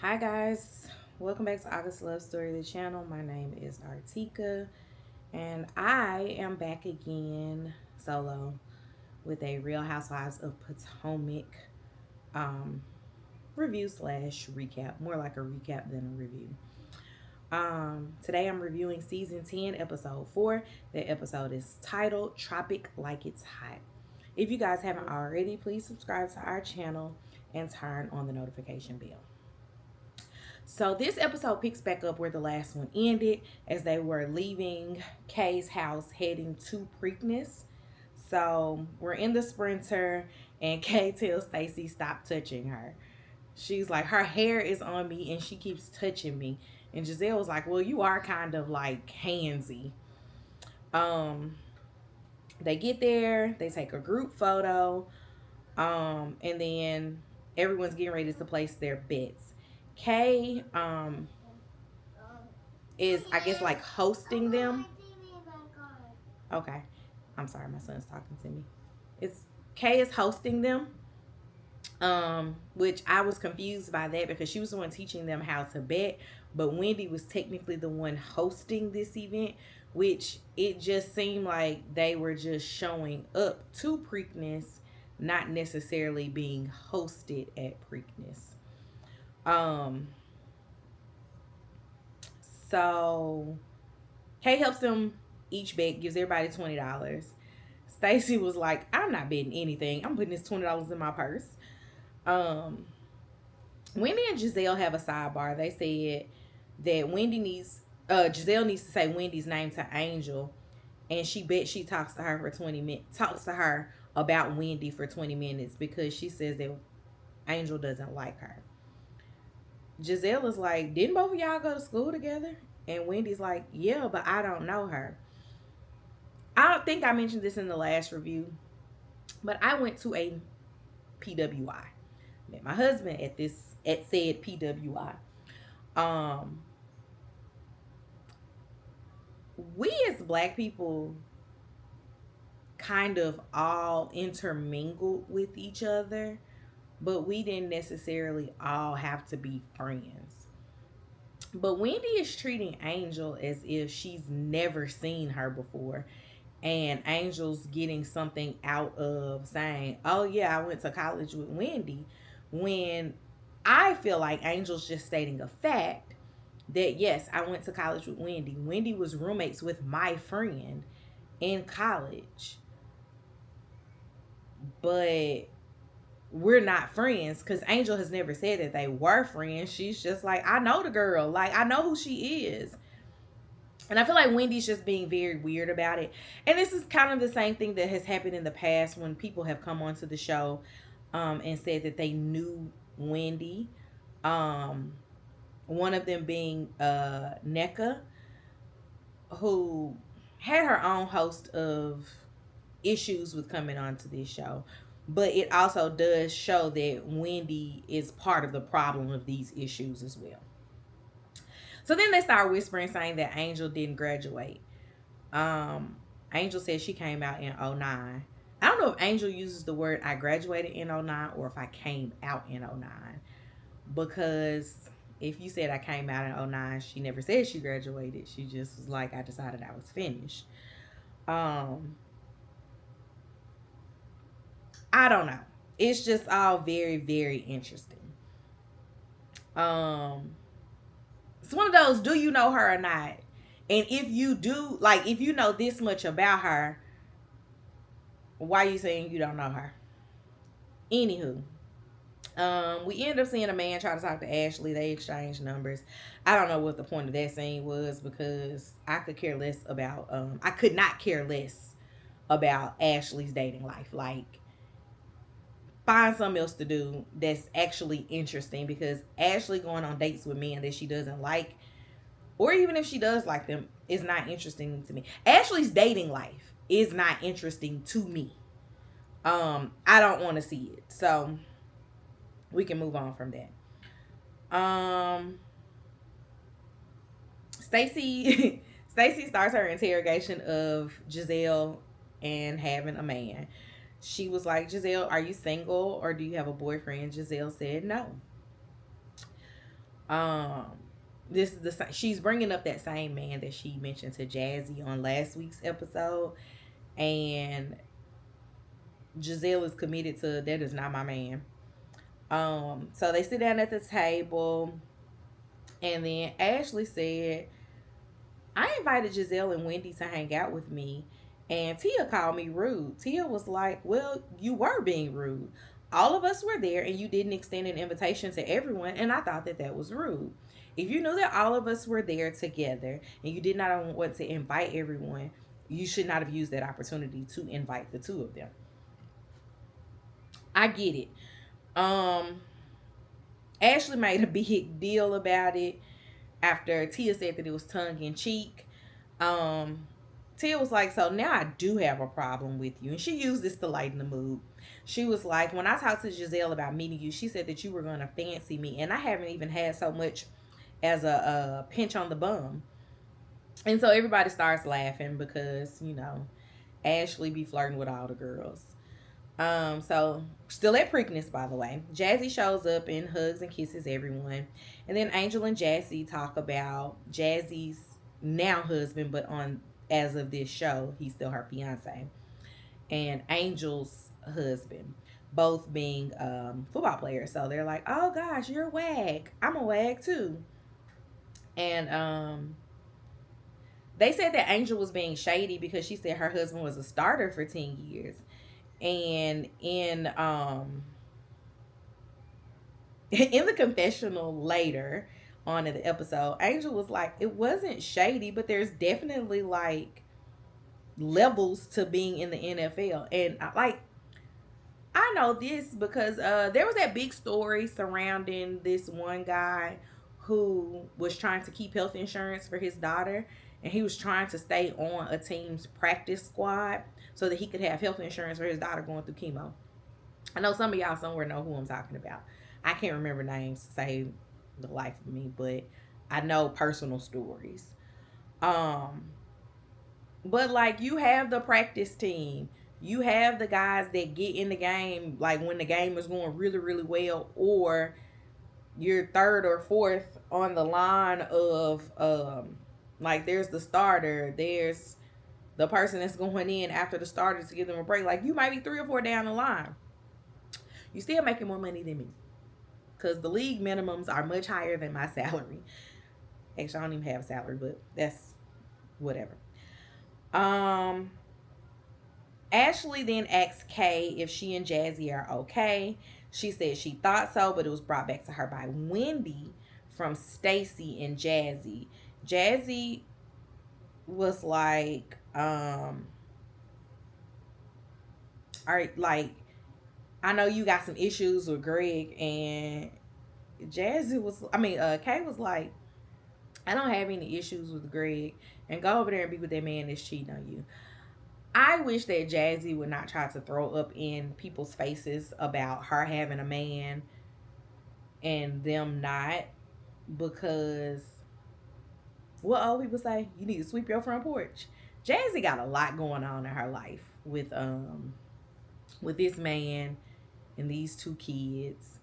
Hi guys, welcome back to August Love Story, the channel. My name is Artieka, and I am back again solo with a Real Housewives of Potomac um, review slash recap, more like a recap than a review. Today I'm reviewing season 10, episode 4. The episode is titled Tropic Like It's Hot. If you guys haven't already, please subscribe to our channel and turn on the notification bell. So this episode picks back up where the last one ended, as they were leaving Kay's house heading to Preakness. So we're in the Sprinter, and Kay tells Stacey stop touching her. She's like, her hair is on me and she keeps touching me. And Gizelle was like, well, you are kind of like handsy. Um, they get there, they take a group photo, and then everyone's getting ready to place their bets. Kay is, I guess, like hosting them. Okay. I'm sorry, my son's talking to me. It's Kay is hosting them. Which I was confused by that because she was the one teaching them how to bet, but Wendy was technically the one hosting this event, which it just seemed like they were just showing up to Preakness, not necessarily being hosted at Preakness. So Kay helps them each bet, gives everybody $20. Stacey was like, I'm not betting anything. I'm putting this $20 in my purse. Wendy and Gizelle have a sidebar. They said that Gizelle needs to say Wendy's name to Angel, and she bet she talks to her for 20 minutes, talks to her about Wendy for 20 minutes because she says that Angel doesn't like her. Gizelle is like, didn't both of y'all go to school together? And Wendy's like, yeah, but I don't know her. I don't think I mentioned this in the last review, but I went to a PWI. Met my husband at said PWI. We as Black people kind of all intermingled with each other, but we didn't necessarily all have to be friends. But Wendy is treating Angel as if she's never seen her before, and Angel's getting something out of saying, oh yeah, I went to college with Wendy, when I feel like Angel's just stating a fact that yes, I went to college with Wendy. Wendy was roommates with my friend in college, but we're not friends, because Angel has never said that they were friends. She's just like, I know the girl, like I know who she is. And I feel like Wendy's just being very weird about it. And this is kind of the same thing that has happened in the past when people have come onto the show and said that they knew Wendy. One of them being NECA, who had her own host of issues with coming onto this show. But it also does show that Wendy is part of the problem of these issues as well. So then they start whispering, saying that Angel didn't graduate. Angel said she came out in 09. I don't know if Angel uses the word I graduated in 09 or if I came out in 09. Because if you said I came out in 09, she never said she graduated. She just was like, I decided I was finished. I don't know. It's just all very, very interesting. It's one of those, do you know her or not? And if you do, like, if you know this much about her, why are you saying you don't know her? Anywho, we end up seeing a man try to talk to Ashley. They exchange numbers. I don't know what the point of that scene was, because I could care less about, I could not care less about Ashley's dating life. Like, find something else to do that's actually interesting, because Ashley going on dates with men that she doesn't like, or even if she does like them, is not interesting to me. Ashley's dating life is not interesting to me. I don't want to see it. So we can move on from that. Stacey Stacey starts her interrogation of Gizelle and having a man. She was like, Gizelle, are you single or do you have a boyfriend? Gizelle said no. Um, this is she's bringing up that same man that she mentioned to Jassi on last week's episode, and Gizelle is committed to that is not my man. So they sit down at the table, and then Ashley said, I invited Gizelle and Wendy to hang out with me, and Tia called me rude. Tia was like, well, you were being rude. All of us were there, and you didn't extend an invitation to everyone, and I thought that that was rude. If you knew that all of us were there together, and you did not want to invite everyone, you should not have used that opportunity to invite the two of them. I get it. Ashley made a big deal about it after Tia said that it was tongue in cheek. Tia was like, so now I do have a problem with you. And she used this to lighten the mood. She was like, when I talked to Gizelle about meeting you, she said that you were going to fancy me. And I haven't even had so much as a pinch on the bum. And so everybody starts laughing because, you know, Ashley be flirting with all the girls. So still at Preakness, by the way. Jassi shows up and hugs and kisses everyone. And then Angel and Jassi talk about Jassi's now husband, but on as of this show, he's still her fiance. And Angel's husband, both being football players. So they're like, oh gosh, you're a wag. I'm a wag too. And they said that Angel was being shady because she said her husband was a starter for 10 years. And in the confessional later on in the episode, Angel was like, it wasn't shady, but there's definitely like levels to being in the NFL. And I know this because there was that big story surrounding this one guy who was trying to keep health insurance for his daughter, and he was trying to stay on a team's practice squad so that he could have health insurance for his daughter going through chemo. I know some of y'all somewhere know who I'm talking about. I can't remember names to save the life of me, but I know personal stories. But like, you have the practice team. You have the guys that get in the game like when the game is going really, really well, or you're third or fourth on the line of like there's the starter, there's the person that's going in after the starter to give them a break. Like, you might be 3 or 4 down the line. You still making more money than me, because the league minimums are much higher than my salary. Actually, I don't even have a salary, but that's whatever. Ashley then asked Kay if she and Jassi are okay. She said she thought so, but it was brought back to her by Wendy from Stacey and Jassi. Jassi was like, all right, like, I know you got some issues with Greg, and Kay was like, I don't have any issues with Greg, and go over there and be with that man that's cheating on you. I wish that Jassi would not try to throw up in people's faces about her having a man and them not, because what old people say, you need to sweep your front porch. Jassi got a lot going on in her life with this man and these 2 kids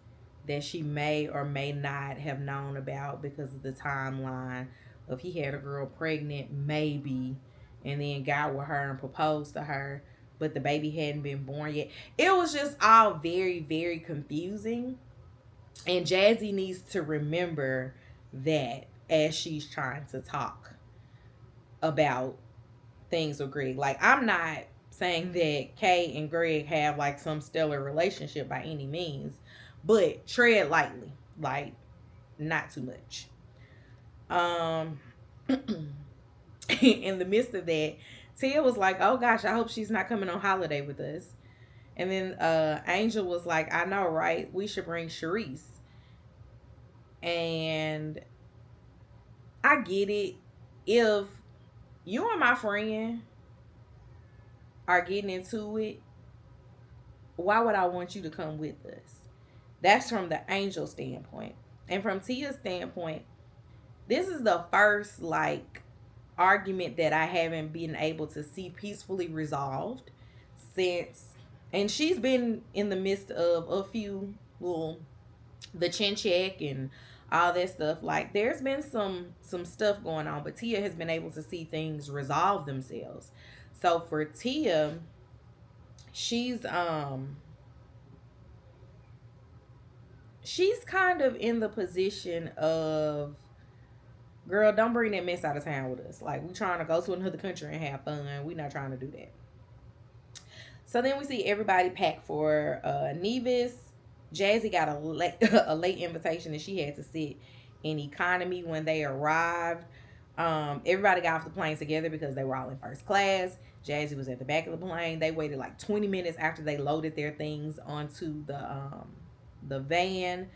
that she may or may not have known about because of the timeline of he had a girl pregnant, maybe, and then got with her and proposed to her, but the baby hadn't been born yet. It was just all very, very confusing. And Jassi needs to remember that as she's trying to talk about things with Greg. Like, I'm not saying that Kay and Greg have like some stellar relationship by any means, but tread lightly, like, not too much. In the midst of that, Tia was like, oh gosh, I hope she's not coming on holiday with us. And then Angel was like, I know, right? We should bring Sharice. And I get it. If you and my friend are getting into it, why would I want you to come with us? That's from the Angel standpoint. And from Tia's standpoint, this is the first like argument that I haven't been able to see peacefully resolved since, and she's been in the midst of a few, well, the chin check and all that stuff. Like there's been some stuff going on, but Tia has been able to see things resolve themselves. So for Tia, she's she's kind of in the position of, girl, don't bring that mess out of town with us. Like we trying to go to another country and have fun. We not trying to do that. So then we see everybody packed for Nevis. Jassi got a late invitation and she had to sit in economy when they arrived. Everybody got off the plane together because they were all in first class. Jassi was at the back of the plane. They waited like 20 minutes after they loaded their things onto the van,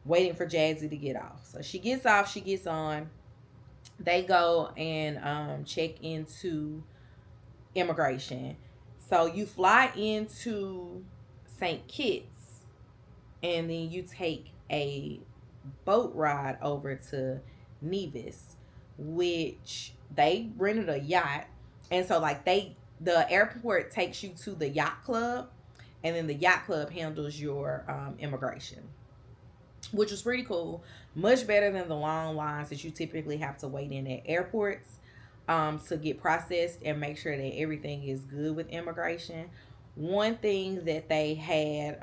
waiting for Jassi to get off. So she gets off, she gets on. They go and check into immigration. So you fly into St. Kitts and then you take a boat ride over to Nevis, which they rented a yacht. And so like the airport takes you to the yacht club, and then the yacht club handles your immigration, which was pretty cool. Much better than the long lines that you typically have to wait in at airports to get processed and make sure that everything is good with immigration. One thing that they had,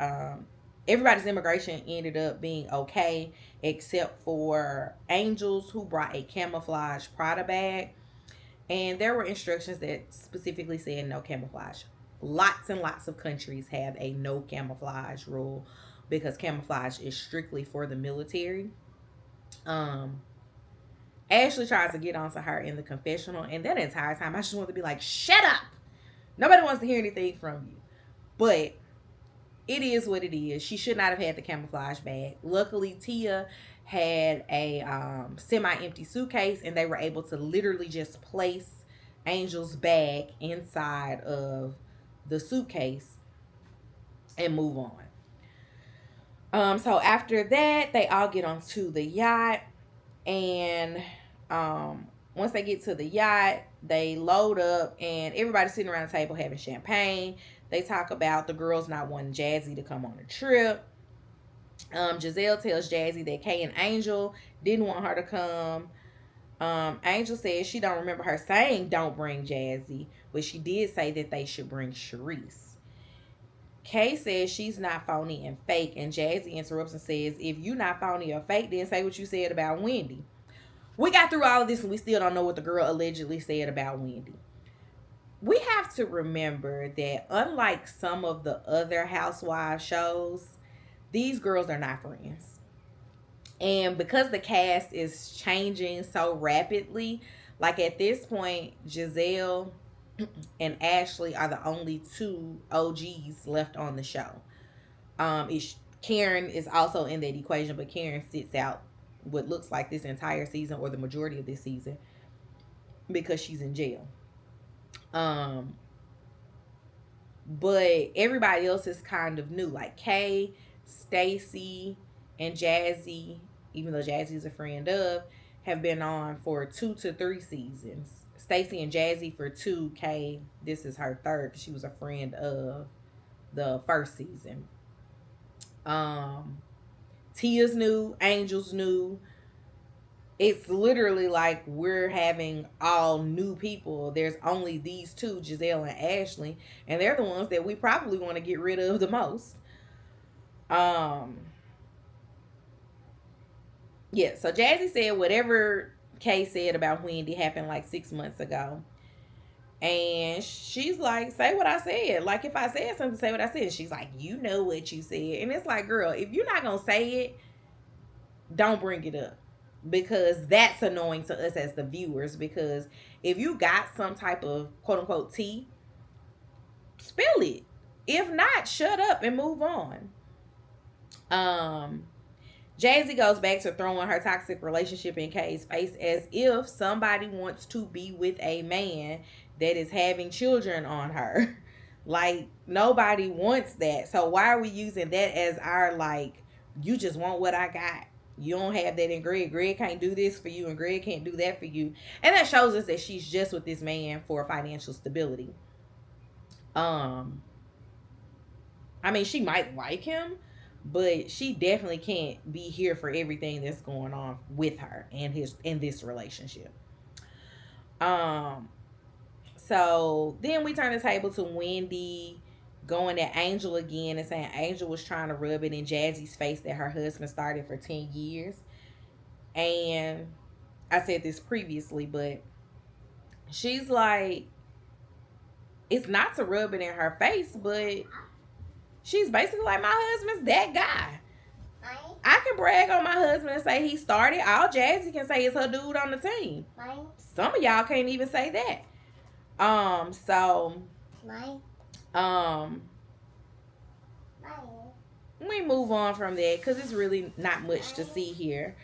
everybody's immigration ended up being okay, except for Angel's, who brought a camouflage Prada bag. And there were instructions that specifically said no camouflage. Lots and lots of countries have a no camouflage rule because camouflage is strictly for the military. Ashley tries to get onto her in the confessional, and that entire time I just wanted to be like, shut up! Nobody wants to hear anything from you. But it is what it is. She should not have had the camouflage bag. Luckily, Tia had a semi-empty suitcase, and they were able to literally just place Angel's bag inside of the suitcase and move on. So after that, they all get onto the yacht, and once they get to the yacht, they load up, and everybody's sitting around the table having champagne. They talk about the girls not wanting Jassi to come on a trip. Gizelle tells Jassi that Kay and Angel didn't want her to come. Angel says she don't remember her saying don't bring Jassi, but she did say that they should bring Sharice. Kay says she's not phony and fake, and Jassi interrupts and says, if you not phony or fake, then say what you said about Wendy. We got through all of this and we still don't know what the girl allegedly said about Wendy. We have to remember that unlike some of the other housewives shows, these girls are not friends. And because the cast is changing so rapidly, like at this point, Gizelle and Ashley are the only two OGs left on the show. Karen is also in that equation, but Karen sits out what looks like this entire season or the majority of this season because she's in jail. But everybody else is kind of new. Like Kay, Stacey, and Jassi, even though Jassi is a friend of, have been on for 2 to 3 seasons. Stacey and Jassi for 2. Kay, this is her 3rd. She was a friend of the first season. Tia's new, Angel's new. It's literally like we're having all new people. There's only these two, Gizelle and Ashley, and they're the ones that we probably want to get rid of the most. Yeah, so Jassi said whatever Kay said about Wendy happened like 6 months ago. And she's like, say what I said. Like, if I said something, say what I said. She's like, you know what you said. And it's like, girl, if you're not going to say it, don't bring it up. Because that's annoying to us as the viewers. Because if you got some type of quote-unquote tea, spill it. If not, shut up and move on. Jassi goes back to throwing her toxic relationship in Kay's face as if somebody wants to be with a man that is having children on her. Like, nobody wants that. So why are we using that as our, like, you just want what I got? You don't have that in Greg. Greg can't do this for you, and Greg can't do that for you. And that shows us that she's just with this man for financial stability. I mean, she might like him, but she definitely can't be here for everything that's going on with her and his in this relationship. Um, so then we turn the table to Wendy going at Angel again and saying Angel was trying to rub it in Jassie's face that her husband started for 10 years. And I said this previously, but she's like, it's not to rub it in her face, but she's basically like, my husband's that guy. I can brag on my husband and say he started. All Jassi can say is her dude on the team. Some of y'all can't even say that. So we move on from that because it's really not much to see here.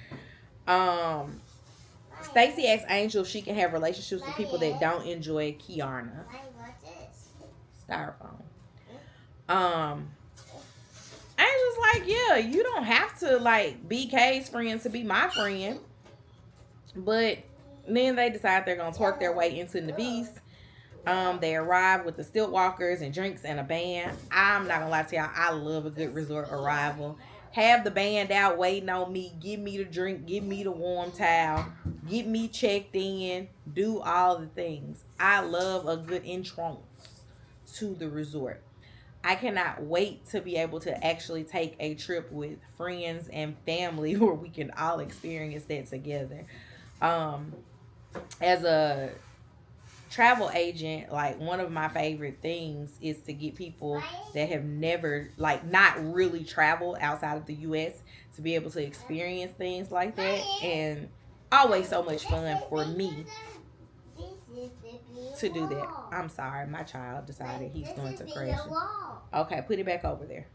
Stacey asks Angel if she can have relationships with people that don't enjoy Keiarna. Styrofoam. Angel's like, yeah, you don't have to like be Kay's friend to be my friend. But then they decide they're gonna twerk their way into Nevis. They arrive with the stilt walkers and drinks and a band. I'm not gonna lie to y'all, I love a good resort arrival. Have the band out waiting on me, give me the drink, give me the warm towel, get me checked in, do all the things. I love a good entrance to the resort. I cannot wait to be able to actually take a trip with friends and family where we can all experience that together. As a travel agent, like one of my favorite things is to get people that have never, like, not really traveled outside of the US to be able to experience things like that. And always so much fun for me to do that. I'm sorry, my child decided he's going to crash. Okay, put it back over there.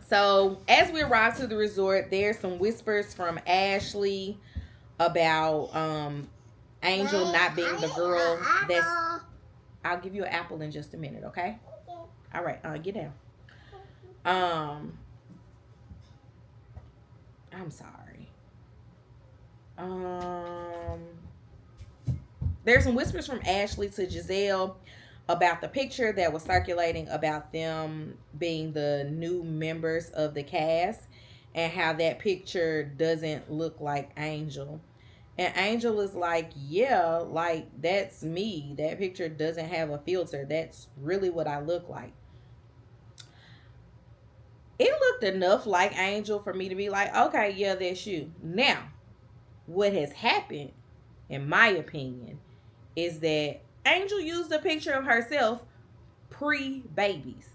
So as we arrive to the resort, there's some whispers from Ashley about Angel not being the girl that's... I'll give you an apple in just a minute, okay? All right, get down. I'm sorry. There's some whispers from Ashley to Gizelle about the picture that was circulating about them being the new members of the cast and how that picture doesn't look like Angel. And Angel is like, yeah, like, that's me. That picture doesn't have a filter. That's really what I look like. It looked enough like Angel for me to be like, okay, yeah, that's you. Now, what has happened, in my opinion, is that Angel used a picture of herself pre-babies.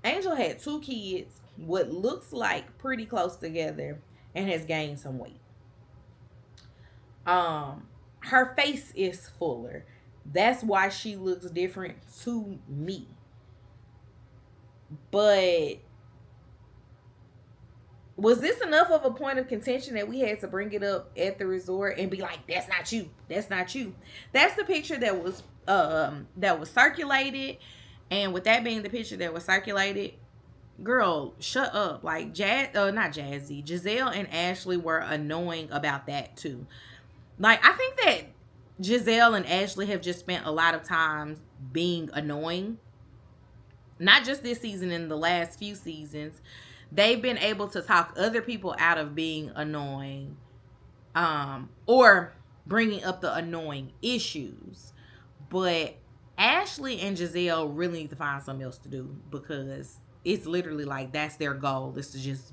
Angel had 2 kids, what looks like pretty close together, and has gained some weight. Her face is fuller. That's why she looks different to me. But was this enough of a point of contention that we had to bring it up at the resort and be like, that's not you, that's not you? That's the picture that was circulated. And with that being the picture that was circulated, girl, shut up. Like, not Jassi, Gizelle and Ashley were annoying about that too. Like, I think that Gizelle and Ashley have just spent a lot of time being annoying. Not just this season, in the last few seasons. They've been able to talk other people out of being annoying, or bringing up the annoying issues. But Ashley and Gizelle really need to find something else to do, because it's literally like that's their goal, is to just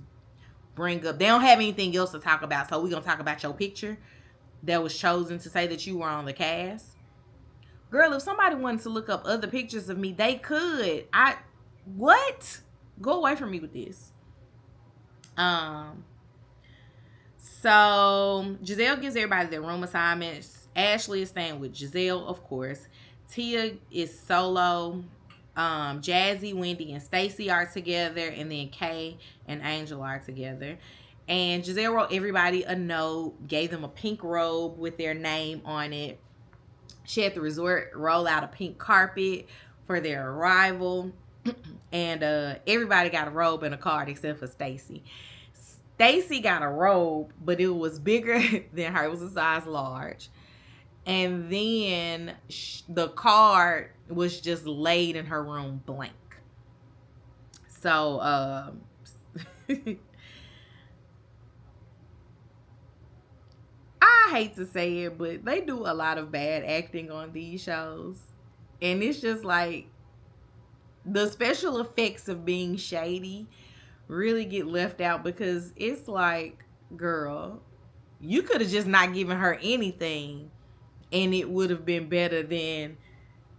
bring up. They don't have anything else to talk about, so we're going to talk about your picture that was chosen to say that you were on the cast. Girl, if somebody wanted to look up other pictures of me, they could. What? Go away from me with this. So Gizelle gives everybody their room assignments. Ashley is staying with Gizelle, of course. Tia is solo. Jassi, Wendy, and Stacey are together, and then Kay and Angel are together. And Gizelle wrote everybody a note, gave them a pink robe with their name on it. She had the resort roll out a pink carpet for their arrival. And everybody got a robe and a card except for Stacey. Stacey got a robe, but it was bigger than her. It was a size large. And then the card was just laid in her room blank. So, I hate to say it, but they do a lot of bad acting on these shows. And it's just like the special effects of being shady really get left out because it's like, girl, you could have just not given her anything and it would have been better than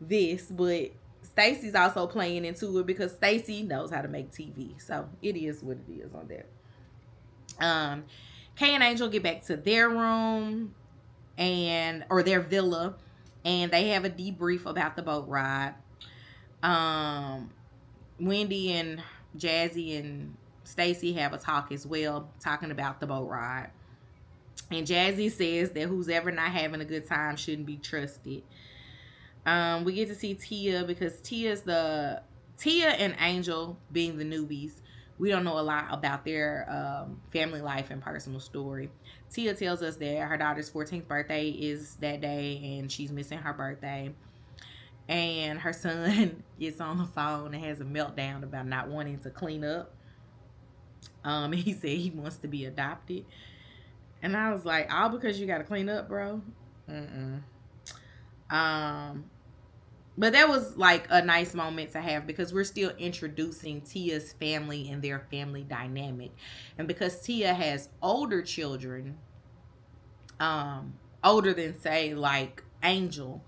this. But Stacey's also playing into it because Stacey knows how to make TV. So it is what it is on there. Kay and Angel get back to their room or their villa, and they have a debrief about the boat ride. Wendy and Jassi and Stacey have a talk as well, talking about the boat ride. And Jassi says that who's ever not having a good time shouldn't be trusted. We get to see Tia because Tia and Angel being the newbies. We don't know a lot about their family life and personal story. Tia tells us that her daughter's 14th birthday is that day and she's missing her birthday. And her son gets on the phone and has a meltdown about not wanting to clean up. He said he wants to be adopted. And I was like, all because you got to clean up, bro? But that was like a nice moment to have because we're still introducing Tia's family and their family dynamic. And because Tia has older children, older than say like Angel,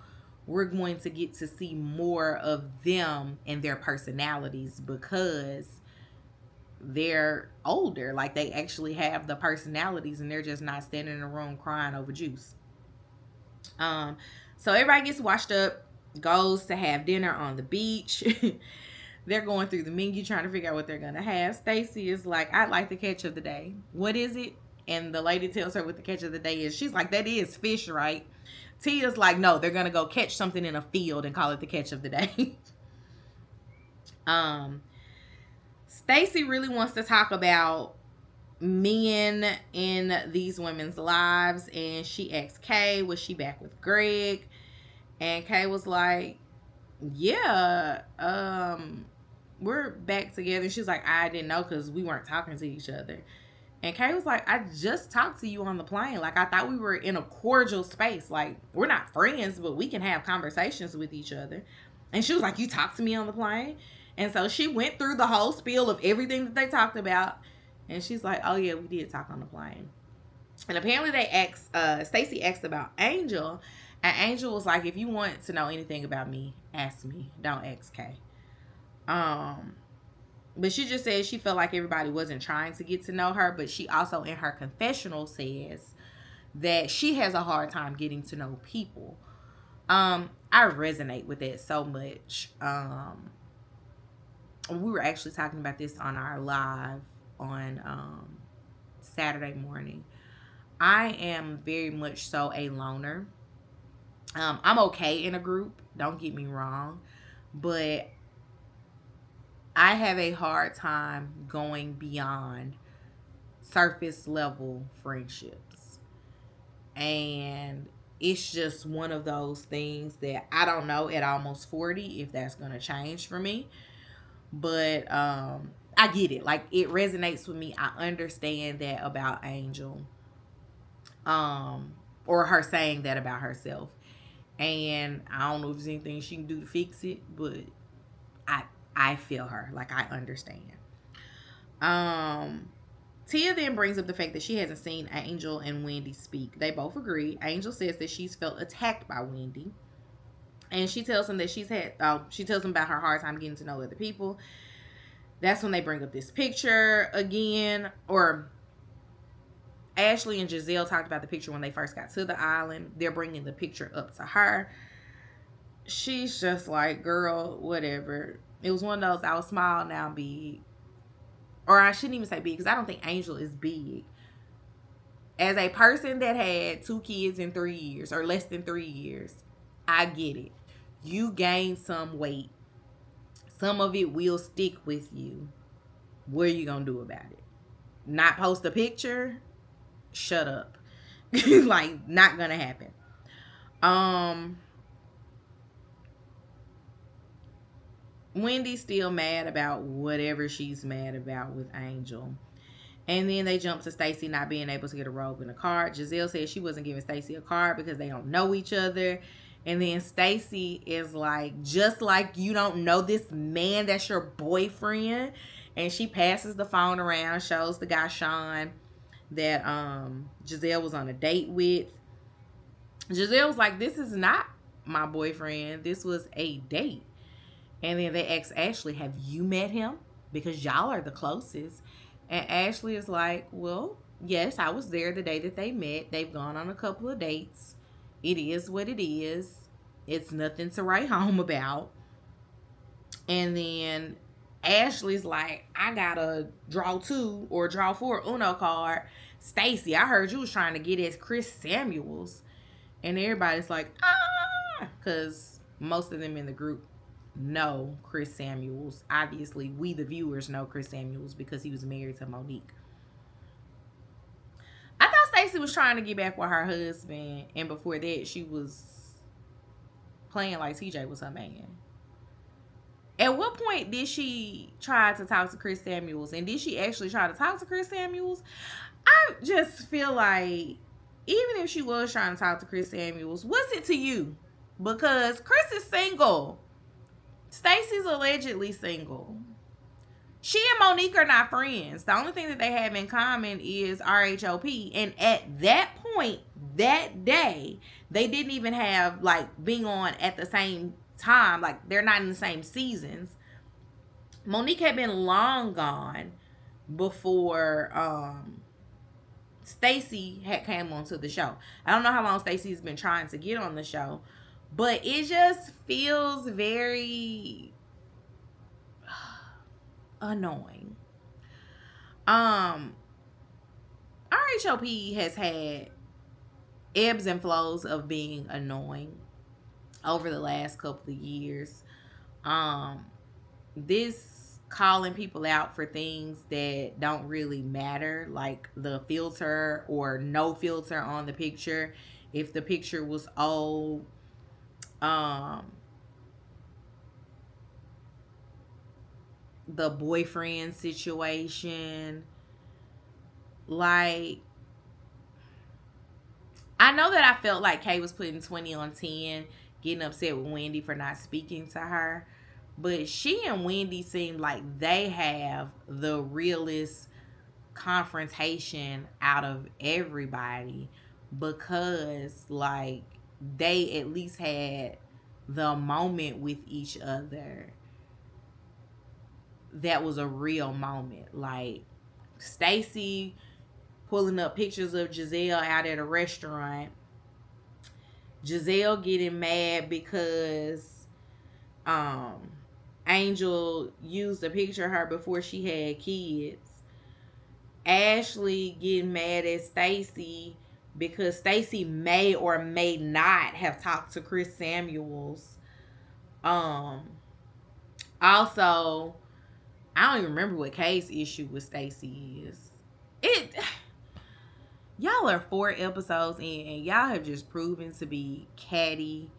we're going to get to see more of them and their personalities because they're older. Like they actually have the personalities and they're just not standing in a room crying over juice. So everybody gets washed up, goes to have dinner on the beach. They're going through the menu trying to figure out what they're going to have. Stacey is like, I'd like the catch of the day. What is it? And the lady tells her what the catch of the day is. She's like, that is fish, right? Tia's like, no, they're going to go catch something in a field and call it the catch of the day. Stacey really wants to talk about men in these women's lives. And she asked Kay, was she back with Greg? And Kay was like, yeah, we're back together. She's like, I didn't know because we weren't talking to each other. And Kay was like, I just talked to you on the plane. Like, I thought we were in a cordial space. Like, we're not friends, but we can have conversations with each other. And she was like, you talked to me on the plane? And so she went through the whole spiel of everything that they talked about. And she's like, oh, yeah, we did talk on the plane. And apparently Stacey asked about Angel. And Angel was like, if you want to know anything about me, ask me. Don't ask Kay. But she just said she felt like everybody wasn't trying to get to know her. But she also in her confessional says that she has a hard time getting to know people. I resonate with that so much. We were actually talking about this on our live on Saturday morning. I am very much so a loner. I'm okay in a group, don't get me wrong, but I have a hard time going beyond surface level friendships. And it's just one of those things that I don't know at almost 40 if that's going to change for me. But I get it. Like, it resonates with me. I understand that about Angel. Or her saying that about herself. And I don't know if there's anything she can do to fix it, but I feel her. Like, I understand. Tia then brings up the fact that she hasn't seen Angel and Wendy speak. They both agree. Angel says that she's felt attacked by Wendy. And she tells him that she tells him about her hard time getting to know other people. That's when they bring up this picture again. Or Ashley and Gizelle talked about the picture when they first got to the island. They're bringing the picture up to her. She's just like, girl, whatever. It was one of those, I was small, now I'm big. Or I shouldn't even say big, because I don't think Angel is big. As a person that had 2 kids in 3 years, or less than 3 years, I get it. You gain some weight. Some of it will stick with you. What are you going to do about it? Not post a picture? Shut up. Like, not going to happen. Wendy's still mad about whatever she's mad about with Angel. And then they jump to Stacey not being able to get a robe and a card. Gizelle said she wasn't giving Stacey a card because they don't know each other. And then Stacey is like, just like you don't know this man that's your boyfriend. And she passes the phone around, shows the guy Sean that Gizelle was on a date with. Gizelle was like, this is not my boyfriend. This was a date. And then they ask Ashley, have you met him? Because y'all are the closest. And Ashley is like, well, yes, I was there the day that they met. They've gone on a couple of dates. It is what it is. It's nothing to write home about. And then Ashley's like, I gotta draw 2 or draw 4 Uno card. Stacey, I heard you was trying to get at Chris Samuels. And everybody's like, ah, because most of them in the group know Chris Samuels. Obviously, we the viewers know Chris Samuels because he was married to Monique. I thought Stacey was trying to get back with her husband, and before that, she was playing like TJ was her man. At what point did she try to talk to Chris Samuels, and did she actually try to talk to Chris Samuels? I just feel like even if she was trying to talk to Chris Samuels, what's it to you? Because Chris is single. Stacey's allegedly single. She and Monique are not friends. The only thing that they have in common is RHOP. And at that point, that day, they didn't even have, like, being on at the same time. Like, they're not in the same seasons. Monique had been long gone before Stacey had came onto the show. I don't know how long Stacey's been trying to get on the show. But it just feels very annoying. RHOP has had ebbs and flows of being annoying over the last couple of years. This calling people out for things that don't really matter, like the filter or no filter on the picture. If the picture was old, the boyfriend situation, like, I know that I felt like Kay was putting 20 on 10, getting upset with Wendy for not speaking to her, but she and Wendy seem like they have the realest confrontation out of everybody, because like they at least had the moment with each other that was a real moment. Like Stacey pulling up pictures of Gizelle out at a restaurant, Gizelle getting mad because Angel used a picture of her before she had kids, Ashley getting mad at Stacey because Stacey may or may not have talked to Chris Samuels. Also, I don't even remember what Kay's issue with Stacey is. Y'all are 4 episodes in and y'all have just proven to be catty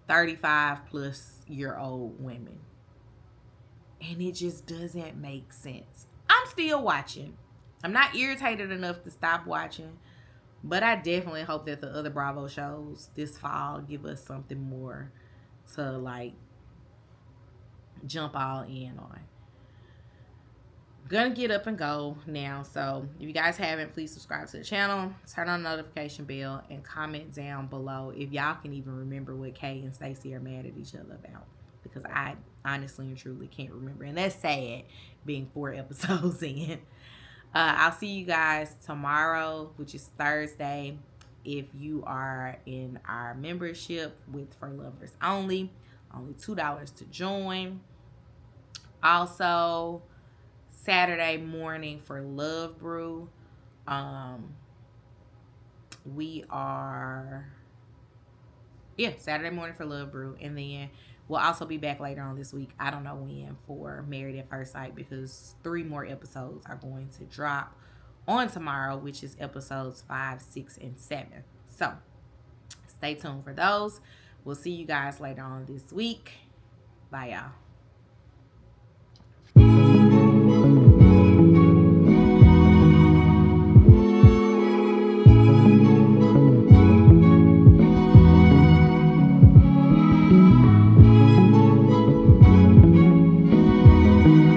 35-plus-year-old women. And it just doesn't make sense. I'm still watching. I'm not irritated enough to stop watching. But I definitely hope that the other Bravo shows this fall give us something more to, like, jump all in on. Gonna get up and go now. So if you guys haven't, please subscribe to the channel, turn on the notification bell, and comment down below if y'all can even remember what Kay and Stacey are mad at each other about. Because I honestly and truly can't remember. And that's sad, being 4 episodes in. I'll see you guys tomorrow, which is Thursday. If you are in our membership with For Lovers only $2 to join. Also, Saturday morning for Love Brew. Saturday morning for Love Brew. And then we'll also be back later on this week, I don't know when, for Married at First Sight, because 3 more episodes are going to drop on tomorrow, which is episodes 5, 6, and 7. So stay tuned for those. We'll see you guys later on this week. Bye, y'all.